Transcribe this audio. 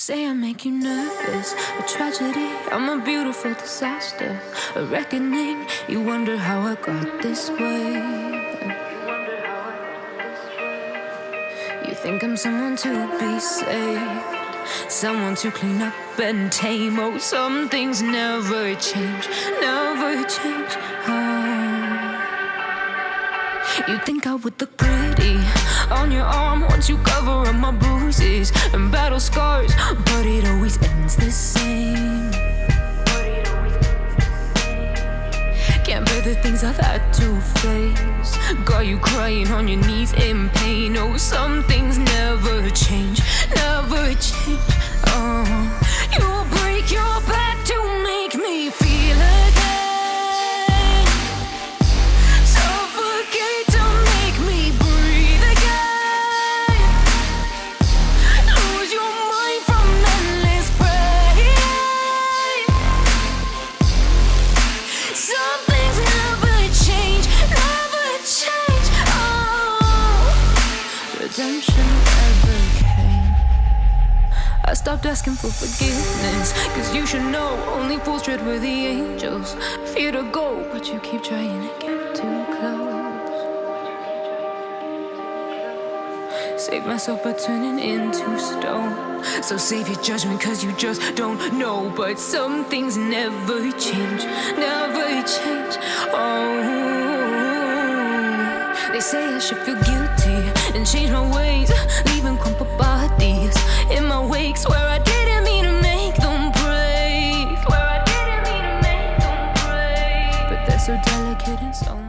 say I make you nervous, a tragedy, I'm a beautiful disaster, a reckoning, you wonder how I got this way. You think I'm someone to be saved, someone to clean up and tame. Oh, some things never change, never change. You think I would look pretty on your arm once you cover up my bruises and battle scars, but it always ends the same. Can't bear the things I've had to face, got you crying on your knees in pain. Oh, some things never change, never change. You'll break your back to make me feel again, suffocate to make me breathe again, lose your mind from endless pain. Some things never change, never change. Redemption never came. I stopped asking for forgiveness, cause you should know only fools tread where the angels fear to go, but you keep trying to get too close. Save myself by turning into stone, so save your judgment cause you just don't know. But some things never change, never change. They say I should feel guilty and change my ways, leaving crumpled bodies in my wake. Swear I didn't mean to make them break, swear I didn't mean to make them break, but they're so delicate and so much.